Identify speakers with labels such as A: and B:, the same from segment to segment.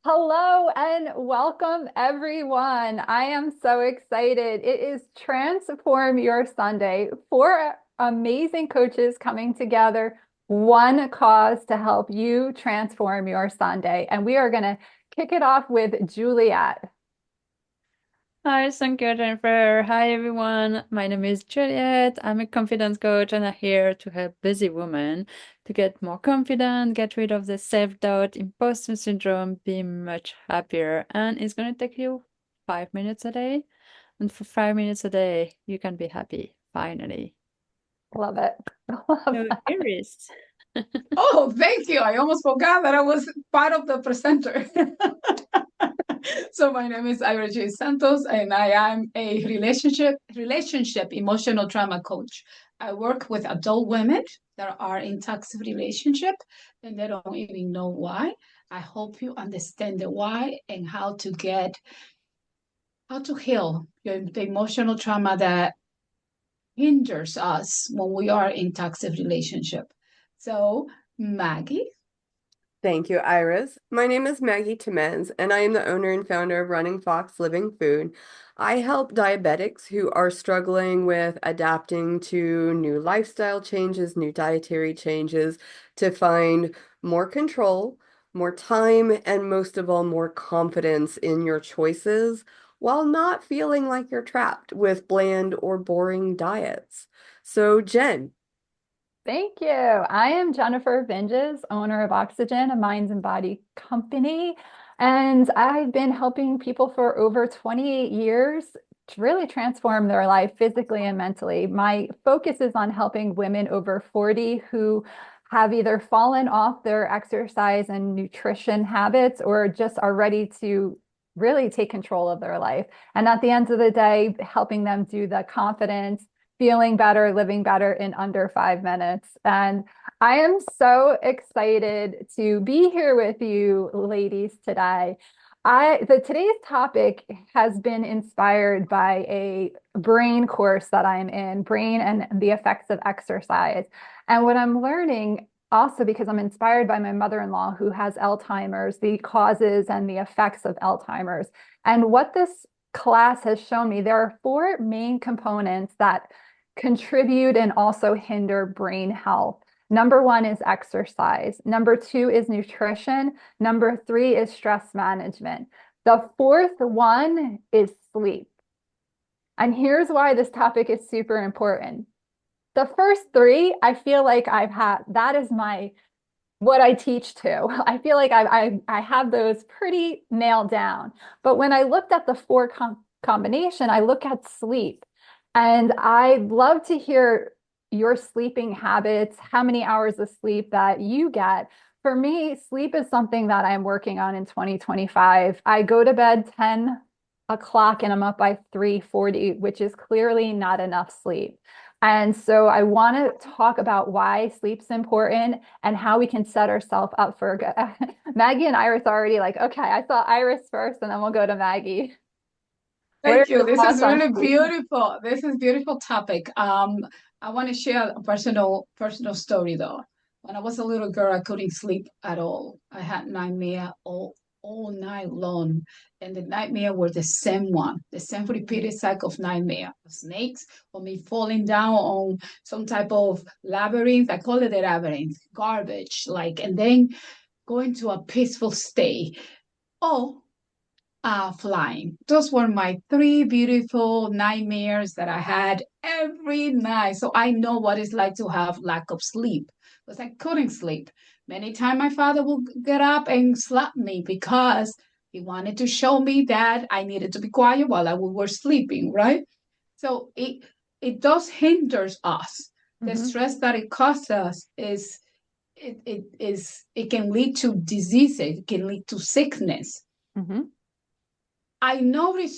A: Hello and welcome, everyone. I am so excited. It is Transform Your Sunday. Four amazing coaches coming together, one cause to help you transform your Sunday. And we are going to kick it off with Juliet.
B: Hi, thank you, Jennifer. Hi, everyone. My name is Juliet. I'm a confidence coach and I'm here to help busy women to get more confident, get rid of the self-doubt, imposter syndrome, be much happier. And it's going to take you 5 minutes a day. And for 5 minutes a day, you can be happy, finally.
A: Love it. Love
B: So,
A: that.
B: Iris.
C: Oh, thank you. I almost forgot that I was part of the presenter. So my name is ISantos, and I am a relationship emotional trauma coach. I work with adult women that are in toxic relationship and they don't even know why. I hope you understand the why and how to heal the emotional trauma that hinders us when we are in toxic relationship. So Maggie.
D: Thank you, Iris. My name is Maggie Timmons, and I am the owner and founder of Running Fox Living Food. I help diabetics who are struggling with adapting to new lifestyle changes, new dietary changes, to find more control, more time, and most of all, more confidence in your choices while not feeling like you're trapped with bland or boring diets. So, Jen.
A: Thank you. I am Jennifer Vinges, owner of Oxijen, a minds and body company. And I've been helping people for over 28 years to really transform their life physically and mentally. My focus is on helping women over 40 who have either fallen off their exercise and nutrition habits or just are ready to really take control of their life. And at the end of the day, helping them do the confidence feeling better, living better in under 5 minutes. And I am so excited to be here with you ladies today. Today's topic has been inspired by a brain course that I'm in, brain and the effects of exercise. And what I'm learning also because I'm inspired by my mother-in-law who has Alzheimer's, the causes and the effects of Alzheimer's. And what this class has shown me, there are four main components that contribute and also hinder brain health. Number one is exercise. Number two is nutrition. Number three is stress management. The fourth one is sleep. And here's why this topic is super important. The first three, I feel like that is what I teach to. I feel like I have those pretty nailed down. But when I looked at the four combination, I look at sleep. And I'd love to hear your sleeping habits, how many hours of sleep that you get. For me, sleep is something that I'm working on in 2025. I go to bed 10 o'clock and I'm up by 3:40, which is clearly not enough sleep. And so I want to talk about why sleep's important and how we can set ourselves up for good. Maggie and Iris are already like, okay, I saw Iris first and then we'll go to Maggie. What are
C: Thank you.
A: your
C: This is
A: thoughts on
C: really
A: sleep?
C: beautiful. This is beautiful topic. I want to share a personal story though. When I was a little girl, I couldn't sleep at all. I had nightmare all night long, and the nightmare were the same one, the same repeated cycle of nightmare: snakes, or me falling down on some type of labyrinth. I call it a labyrinth, garbage, like, and then going to a peaceful state. Oh, flying. Those were my three beautiful nightmares that I had every night. So I know what it's like to have lack of sleep because I couldn't sleep. Many times my father would get up and slap me because he wanted to show me that I needed to be quiet while we were sleeping, right? So it does hinders us. The
A: Mhm.
C: stress that it causes us it can lead to diseases, it can lead to sickness.
A: Mhm.
C: I know many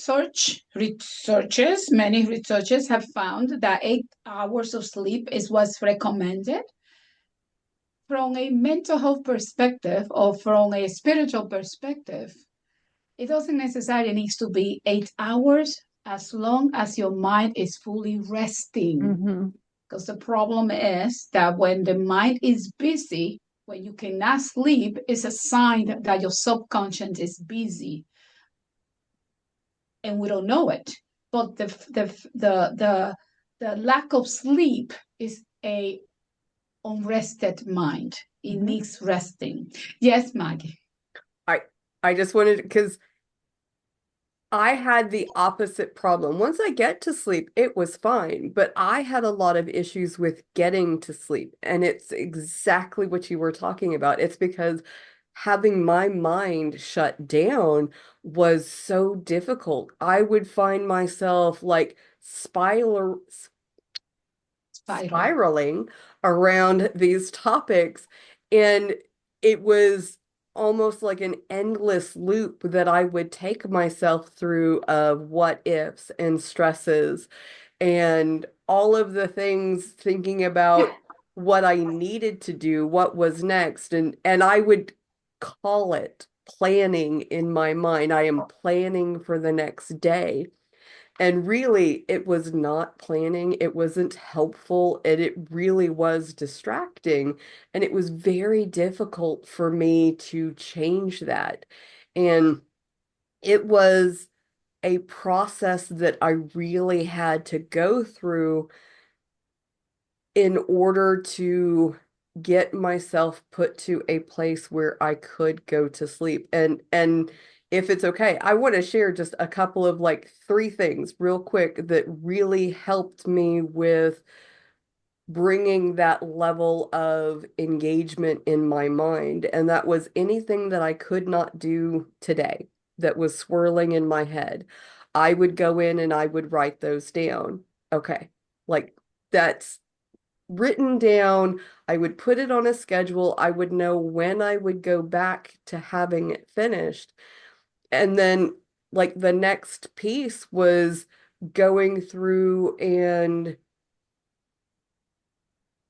C: researchers have found that 8 hours of sleep is what's recommended. From a mental health perspective or from a spiritual perspective, it doesn't necessarily need to be 8 hours as long as your mind is fully resting.
A: Mhm.
C: Because the problem is that when the mind is busy, when you cannot sleep, it's a sign that your subconscious is busy, and we don't know it. But the lack of sleep is a unrested mind. It needs resting. Yes, Maggie.
D: I just wanted, because I had the opposite problem. Once I get to sleep, it was fine, but I had a lot of issues with getting to sleep. And it's exactly what you were talking about. It's because having my mind shut down was so difficult. I would find myself like spiraling around these topics, and it was almost like an endless loop that I would take myself through of what ifs and stresses and all of the things, thinking about what I needed to do, what was next, and I would call it planning in my mind. I am planning for the next day. And really, it was not planning. It wasn't helpful. And it really was distracting. And it was very difficult for me to change that. And it was a process that I really had to go through in order to get myself put to a place where I could go to sleep. And if it's okay, I want to share just a couple of like 3 things real quick that really helped me with bringing that level of engagement in my mind. And that was anything that I could not do today that was swirling in my head. I would go in and I would write those down. Okay. Like that's written down. I would put it on a schedule. I would know when I would go back to having it finished. And then, like, the next piece was going through and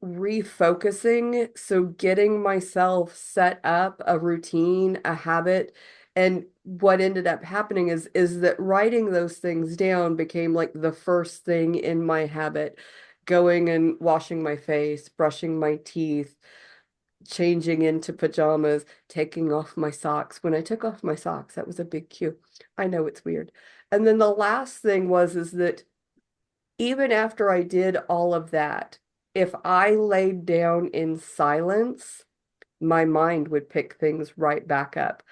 D: refocusing. So, getting myself set up a routine, a habit. And what ended up happening is that writing those things down became like the first thing in my habit. Going and washing my face, brushing my teeth, changing into pajamas, taking off my socks. When I took off my socks, that was a big cue. I know it's weird. And then the last thing is that even after I did all of that, if I laid down in silence, my mind would pick things right back up.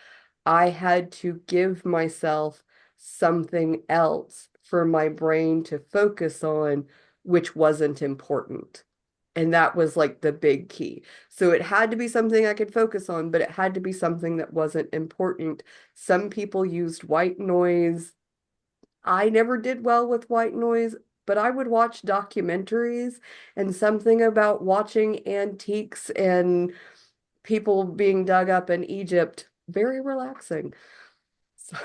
D: I had to give myself something else for my brain to focus on, which wasn't important. And that was like the big key. So it had to be something I could focus on, but it had to be something that wasn't important. Some people used white noise. I never did well with white noise, but I would watch documentaries, and something about watching antiques and people being dug up in Egypt, very relaxing. So,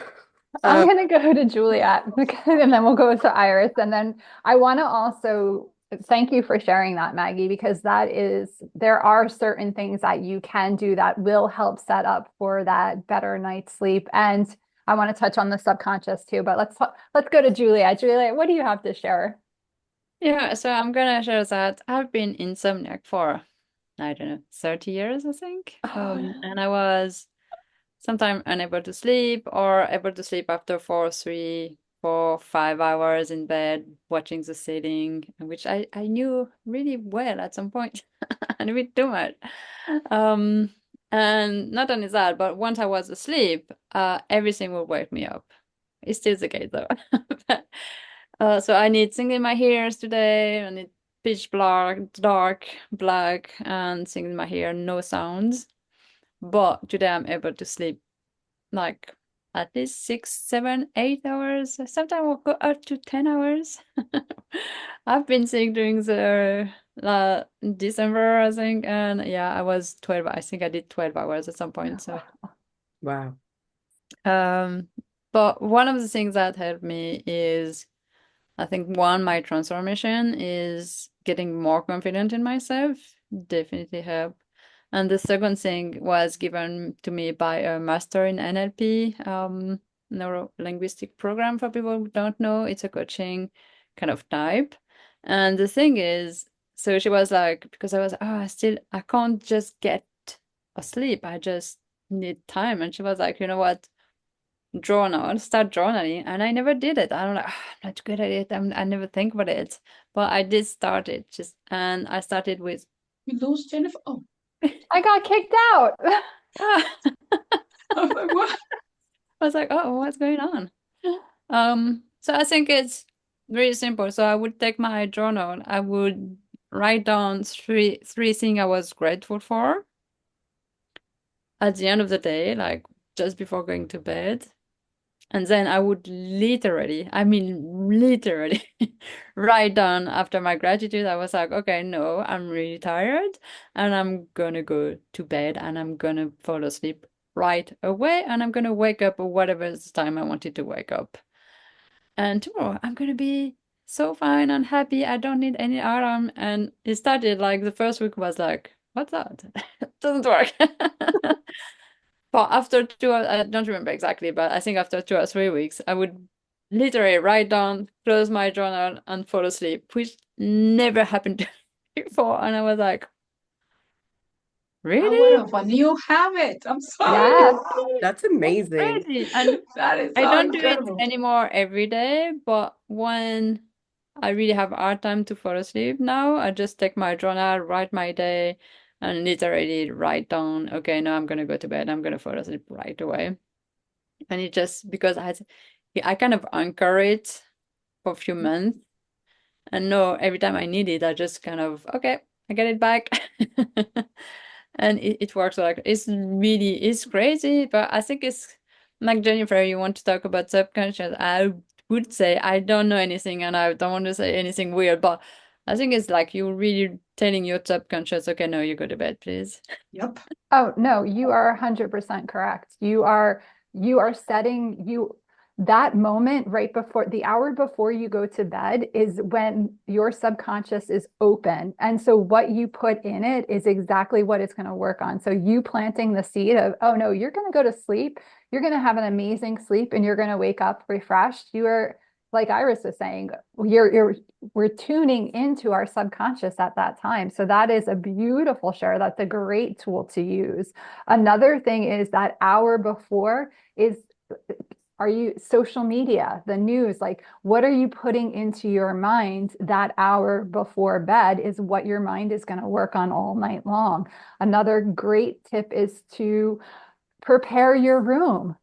A: I'm
D: uh,
A: going to go to Juliet and then we'll go to Iris. And then I want to also thank you for sharing that, Maggie, because there are certain things that you can do that will help set up for that better night's sleep. And I want to touch on the subconscious too, but let's go to Juliet. Juliet, what do you have to share?
B: Yeah, so I'm gonna share that I've been insomniac for, I don't know, 30 years, I think. And I was sometimes unable to sleep or able to sleep after 5 hours in bed, watching the ceiling, which I knew really well at some point, and a bit too much. And not only that, but once I was asleep, everything would wake me up. It's still the case though. So I need things in my ears today. I need pitch black, dark, black, and things in my ear, no sounds. But today I'm able to sleep like at least 6, 7, 8 hours. Sometimes we'll go up to 10 hours. I've been sick during the December, I think, and yeah, I was 12. I think I did 12 hours at some point. So,
D: wow.
B: but one of the things that helped me is, I think my transformation is getting more confident in myself. Definitely help. And the second thing was given to me by a master in NLP, neuro linguistic program for people who don't know. It's a coaching kind of type. And the thing is, so she was like, because I was, I can't just get asleep. I just need time. And she was like, you know what? Journal, start journaling. And I never did it. I'm like, "Ah, I'm not good at it. I never think about it. But I did start it and I started with,
C: You lose Jennifer? Oh,
A: I got kicked out.
B: ah,
C: I was like, what?
B: I was like, oh, what's going on? So I think it's very simple. So I would take my journal. I would write down three things I was grateful for at the end of the day, like just before going to bed. And then I would literally, I mean, literally write down after my gratitude. I was like, okay, no, I'm really tired and I'm gonna go to bed and I'm gonna fall asleep right away and I'm gonna wake up at whatever time I wanted to wake up. And tomorrow I'm gonna be so fine and happy. I don't need any alarm. And it started like the first week was like, what's that? Doesn't work. But after I don't remember exactly, but I think after 2 or 3 weeks, I would literally write down, close my journal, and fall asleep, which never happened to me before. And I was like,
C: Power
B: really?
C: of a new habit. I'm sorry.
A: Yes.
D: That's amazing.
B: Crazy. And
C: That is
B: I
C: so
B: don't do it
C: incredible.
B: anymore every day, but when I really have a hard time to fall asleep now, I just take my journal, write my day, and literally write down, okay, now I'm gonna go to bed, I'm gonna fall asleep right away. And it just because I kind of anchor it for a few months and know every time I need it, I just kind of, okay, I get it back. And it works like it's crazy, but I think it's like Jennifer, you want to talk about subconscious. I would say I don't know anything and I don't want to say anything weird, but I think it's like you're really telling your subconscious, okay, no, you go to bed, please.
C: Yep.
A: Oh, no, you are 100% correct. You are setting you that moment right before the hour before you go to bed is when your subconscious is open. And so what you put in it is exactly what it's going to work on. So you planting the seed of, oh no, you're going to go to sleep, you're going to have an amazing sleep and you're going to wake up refreshed. You are, like Iris is saying, we're tuning into our subconscious at that time. So that is a beautiful share. That's a great tool to use. Another thing is that hour before is, are you social media, the news, like what are you putting into your mind that hour before bed is what your mind is going to work on all night long. Another great tip is to prepare your room.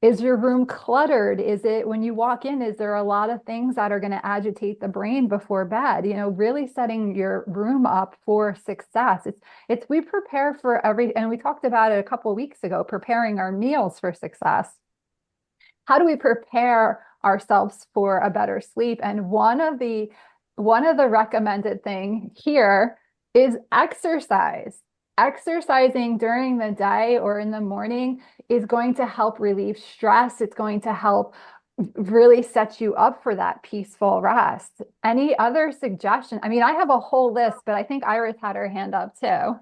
A: Is your room cluttered? Is it when you walk in, is there a lot of things that are going to agitate the brain before bed? You know, really setting your room up for success. It's we prepare for every, and we talked about it a couple of weeks ago, preparing our meals for success. How do we prepare ourselves for a better sleep? And one of the recommended thing here is exercise. Exercising during the day or in the morning is going to help relieve stress. It's going to help really set you up for that peaceful rest. Any other suggestion? I mean, I have a whole list, but I think Iris had her hand up too.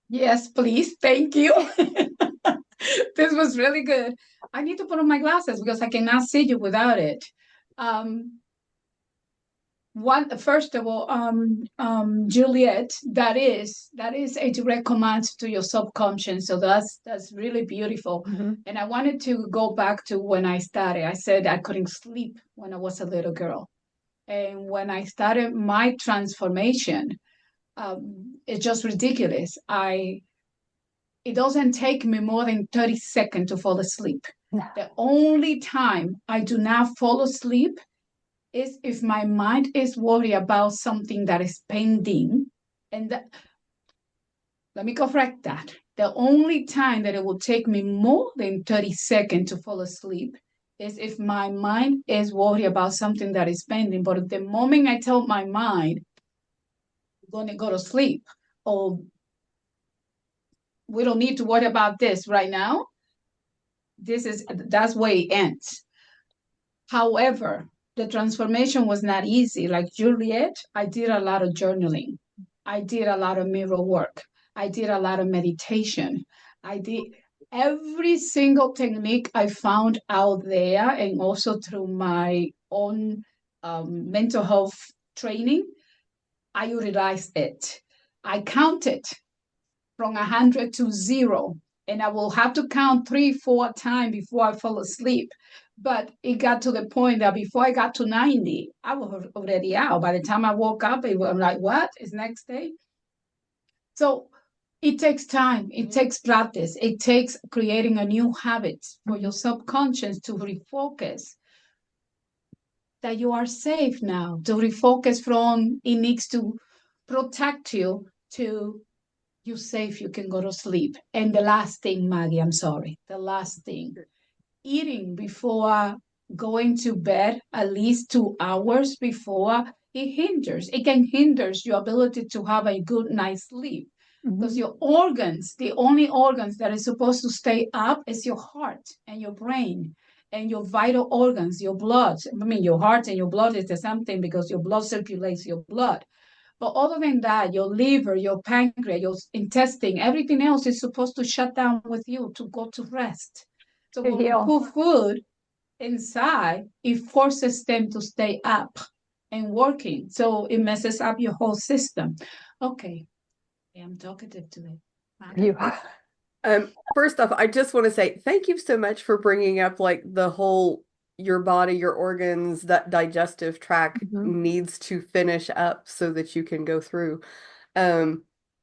C: Yes, please. Thank you. This was really good. I need to put on my glasses because I cannot see you without it. First of all, Juliet, that is a direct command to your subconscious. So that's really beautiful.
A: Mm-hmm.
C: And I wanted to go back to when I started. I said I couldn't sleep when I was a little girl. And when I started my transformation, it's just ridiculous. It doesn't take me more than 30 seconds to fall asleep.
A: No.
C: The only time I do not fall asleep is if my mind is worried about something that is pending. And let me correct that. The only time that it will take me more than 30 seconds to fall asleep is if my mind is worried about something that is pending. But at the moment I tell my mind, I'm going to go to sleep, or we don't need to worry about this right now, that's where it ends. However, the transformation was not easy. Like Juliet, I did a lot of journaling. I did a lot of mirror work. I did a lot of meditation. I did every single technique I found out there, and also through my own mental health training, I utilized it. I counted from 100 to 0. And I will have to count 3, 4 times before I fall asleep. But it got to the point that before I got to 90, I was already out. By the time I woke up, I'm like, what? It's next day? So it takes time. It takes practice. It takes creating a new habit for your subconscious to refocus that you are safe now, to refocus from it needs to protect you to you're safe, you can go to sleep. And the last thing, Maggie, I'm sorry, the last thing, eating before going to bed at least 2 hours before, it can hinder your ability to have a good night's sleep. Because your organs, the only organs that are supposed to stay up is your heart and your brain and your vital organs, your blood. I mean, your heart and your blood is the same thing because your blood circulates your blood. But other than that, your liver, your pancreas, your intestine, everything else is supposed to shut down with you to go to rest. So
A: To
C: when we
A: heal.
C: put food inside, it forces them to stay up and working. So it messes up your whole system. Okay, I'm talkative today.
A: You.
D: First off, I just want to say thank you so much for bringing up like the whole your body, your organs, that digestive tract needs to finish up so that you can go through.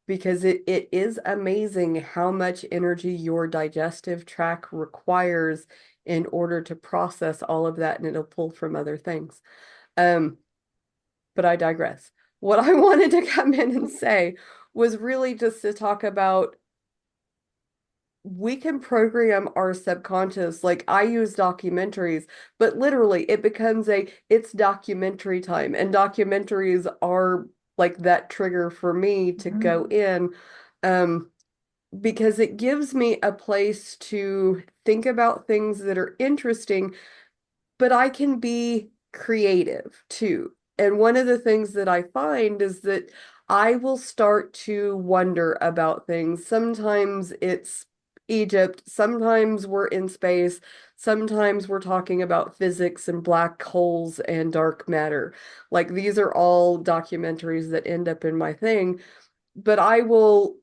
D: Because it is amazing how much energy your digestive tract requires in order to process all of that, and it'll pull from other things. But I digress. What I wanted to come in and say was really just to talk about we can program our subconscious. Like I use documentaries, but literally it becomes it's documentary time, and documentaries are like that trigger for me to go in, because it gives me a place to think about things that are interesting, but I can be creative too. And one of the things that I find is that I will start to wonder about things. Sometimes it's Egypt, sometimes we're in space, sometimes we're talking about physics and black holes and dark matter. Like these are all documentaries that end up in my thing, but I will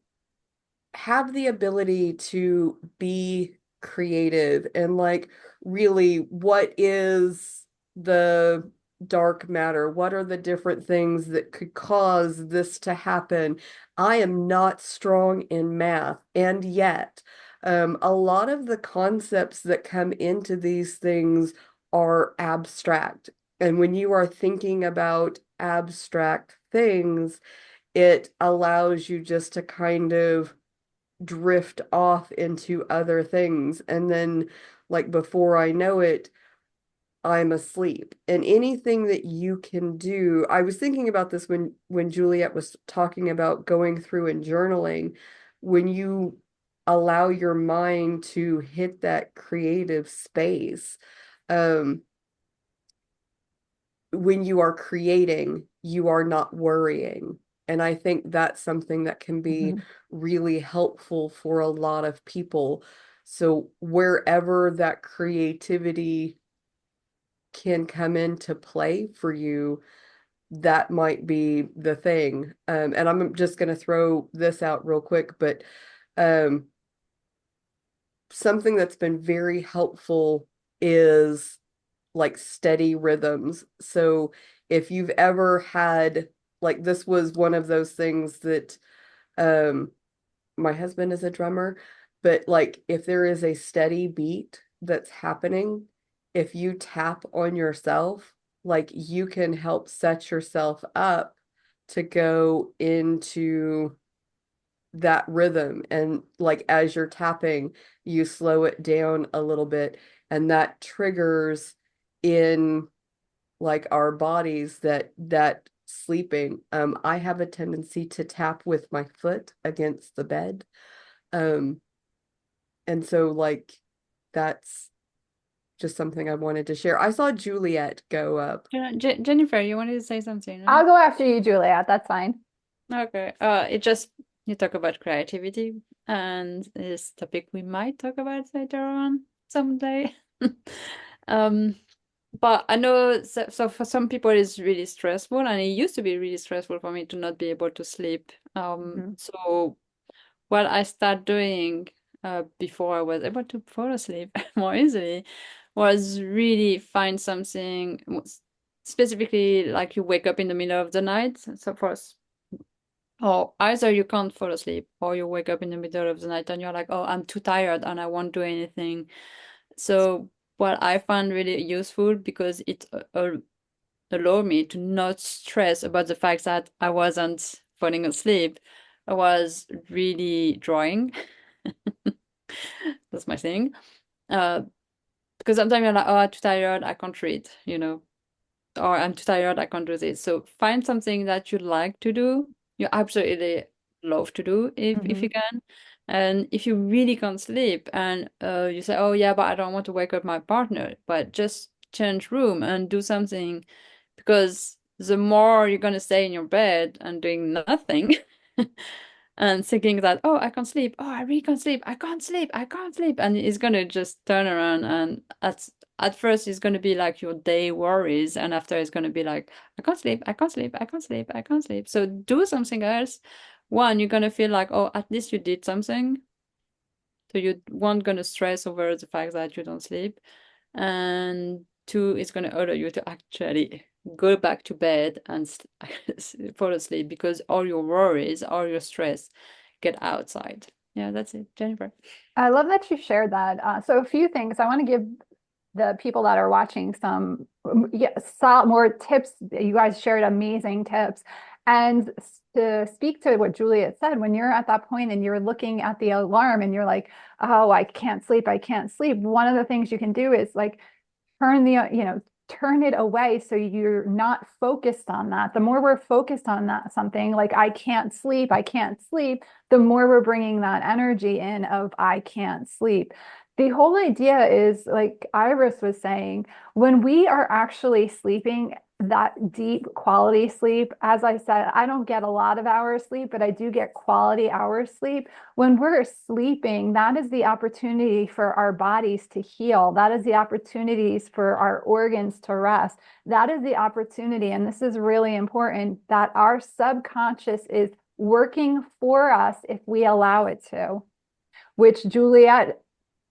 D: have the ability to be creative and like really what is the dark matter? What are the different things that could cause this to happen? I am not strong in math, and yet a lot of the concepts that come into these things are abstract. And when you are thinking about abstract things, it allows you just to kind of drift off into other things. And then, like, before I know it, I'm asleep. And anything that you can do, I was thinking about this when Juliet was talking about going through and journaling. When you allow your mind to hit that creative space, when you are creating, you are not worrying. And I think that's something that can be really helpful for a lot of people. So wherever that creativity can come into play for you, that might be the thing. And I'm just going to throw this out real quick, but something that's been very helpful is like steady rhythms. So if you've ever had, like, this was one of those things that my husband is a drummer, but like if there is a steady beat that's happening, if you tap on yourself, like you can help set yourself up to go into that rhythm. And like as you're tapping, you slow it down a little bit, and that triggers in like our bodies that sleeping. I have a tendency to tap with my foot against the bed. And so like that's just something I wanted to share. I saw Juliet go up.
B: Jennifer, you wanted to say something,
A: I'll
B: no?
A: go after you, Juliet. That's fine.
B: Okay. It just you talk about creativity, and this topic we might talk about later on someday. But I know so for some people it's really stressful, and it used to be really stressful for me to not be able to sleep. So what I start doing before I was able to fall asleep more easily was really find something specifically like you wake up in the middle of the night. So first, or either you can't fall asleep or you wake up in the middle of the night and you're like, oh, I'm too tired and I won't do anything. So what I found really useful because it allowed me to not stress about the fact that I wasn't falling asleep. I was really drawing. That's my thing. Uh, because sometimes you're like, oh, I'm too tired, I can't read, or I'm too tired, I can't do this. So find something that you like to do. You absolutely love to do if you can. And if you really can't sleep and you say, oh yeah, but I don't want to wake up my partner, but just change room and do something because the more you're going to stay in your bed and doing nothing and thinking that, oh, I can't sleep, oh, I really can't sleep, I can't sleep, I can't sleep, and it's going to just turn around and at first it's going to be like your day worries, and after it's going to be like, I can't sleep, I can't sleep, I can't sleep, I can't sleep. So do something else. One, you're going to feel like, oh, at least you did something. So you weren't going to stress over the fact that you don't sleep. And two, it's going to allow you to actually go back to bed and fall asleep because all your worries, all your stress get outside. Yeah, that's it, Jennifer.
A: I love that you shared that. So a few things I want to give the people that are watching some more tips. You guys shared amazing tips. And to speak to what Juliet said, when you're at that point and you're looking at the alarm and you're like, oh, I can't sleep, I can't sleep. One of the things you can do is like turn it away so you're not focused on that. The more we're focused on that something like I can't sleep, the more we're bringing that energy in of I can't sleep. The whole idea is like Iris was saying, when we are actually sleeping that deep quality sleep, as I said, I don't get a lot of hours sleep, but I do get quality hours sleep. When we're sleeping, that is the opportunity for our bodies to heal. That is the opportunities for our organs to rest. That is the opportunity, and this is really important, that our subconscious is working for us if we allow it to, which Juliet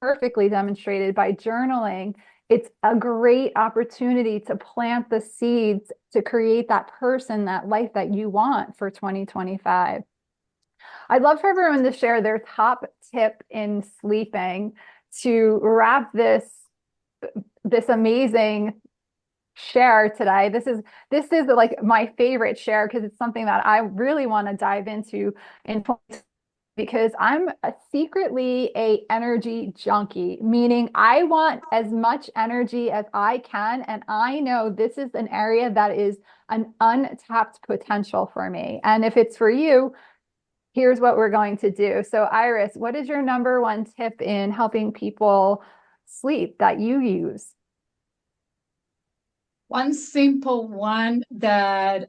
A: perfectly demonstrated by journaling. It's a great opportunity to plant the seeds to create that person, that life that you want for 2025. I'd love for everyone to share their top tip in sleeping to wrap this amazing share today. This is like my favorite share because it's something that I really want to dive into in 2020 because I'm secretly a energy junkie, meaning I want as much energy as I can. And I know this is an area that is an untapped potential for me. And if it's for you, here's what we're going to do. So Iris, what is your number one tip in helping people sleep that you use?
C: One simple one that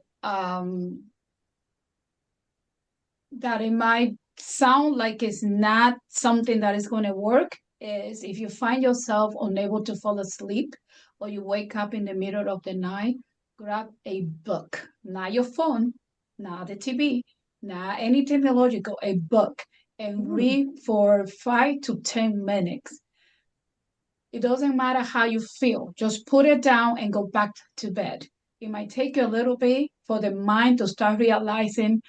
C: it might sound like it's not something that is going to work is if you find yourself unable to fall asleep or you wake up in the middle of the night, grab a book, not your phone, not the TV, not any technological, a book, and read for 5 to 10 minutes. It doesn't matter how you feel, just put it down and go back to bed. It might take you a little bit for the mind to start realizing,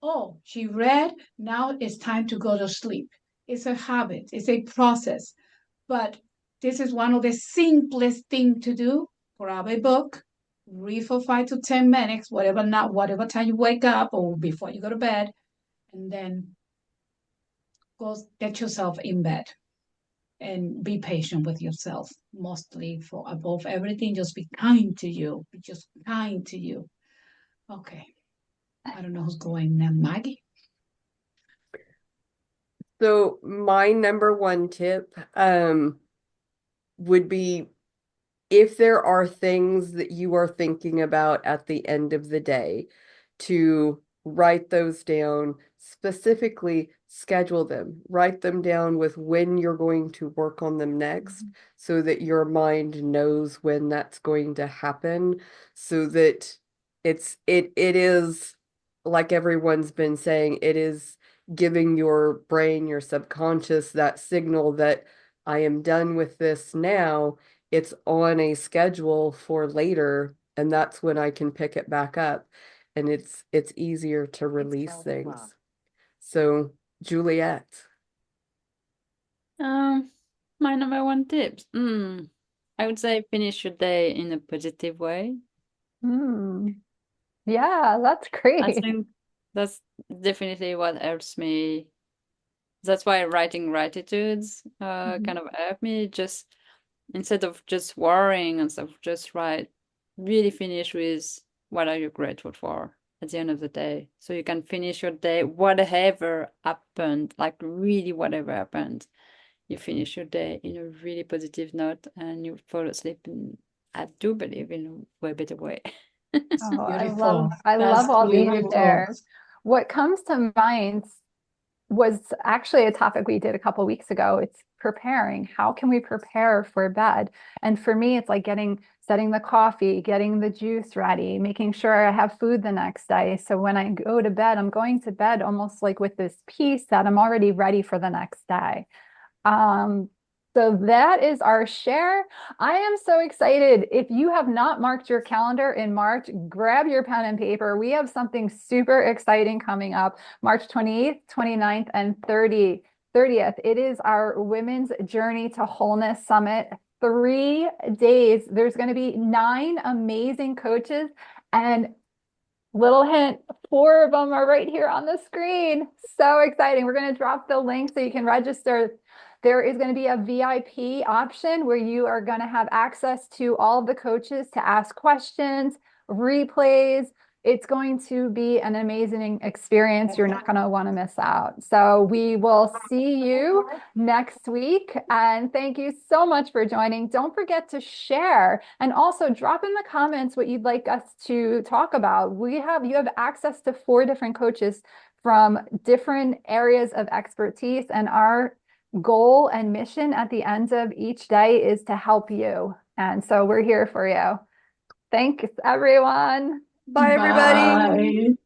C: oh, she read, now it's time to go to sleep. It's a habit, it's a process. But this is one of the simplest things to do. Grab a book, read for 5 to 10 minutes, whatever time you wake up or before you go to bed, and then go get yourself in bed and be patient with yourself. Mostly, for above everything, just be kind to you. Be just kind to you. Okay. I don't know who's going now. Maggie?
D: So my number one tip would be if there are things that you are thinking about at the end of the day, to write those down, specifically schedule them, write them down with when you're going to work on them next, so that your mind knows when that's going to happen, so that it is like everyone's been saying, it is giving your brain, your subconscious, that signal that I am done with this now. It's on a schedule for later, and that's when I can pick it back up. And it's easier to release things. So, Juliet.
B: My number one tips. I would say finish your day in a positive way.
A: Yeah, that's
B: I
A: great.
B: think that's definitely what helps me. That's why writing gratitudes kind of help me. Just instead of just worrying and stuff, just write, really finish with what are you grateful for at the end of the day. So you can finish your day, whatever happened, like really whatever happened, you finish your day in a really positive note and you fall asleep in, I do believe, in a way better way.
A: Oh,
C: Beautiful.
A: I love
C: That's
A: all these
C: beautiful.
A: shares. What comes to mind was actually a topic we did a couple weeks ago. It's preparing. How can we prepare for bed? And for me, it's like setting the coffee, getting the juice ready, making sure I have food the next day. So when I go to bed, I'm going to bed almost like with this peace that I'm already ready for the next day. Um, so that is our share. I am so excited. If you have not marked your calendar in March, grab your pen and paper. We have something super exciting coming up March 28th, 29th, and 30th. It is our Women's Journey to Wholeness Summit. 3 days. There's going to be 9 amazing coaches, and little hint, 4 of them are right here on the screen. So exciting. We're going to drop the link so you can register. There is going to be a VIP option where you are going to have access to all of the coaches to ask questions, replays. It's going to be an amazing experience. You're not going to want to miss out. So we will see you next week. And thank you so much for joining. Don't forget to share and also drop in the comments what you'd like us to talk about. You have access to 4 different coaches from different areas of expertise, and our goal and mission at the end of each day is to help you. And so we're here for you. Thanks, everyone.
D: Bye, everybody.
C: Bye.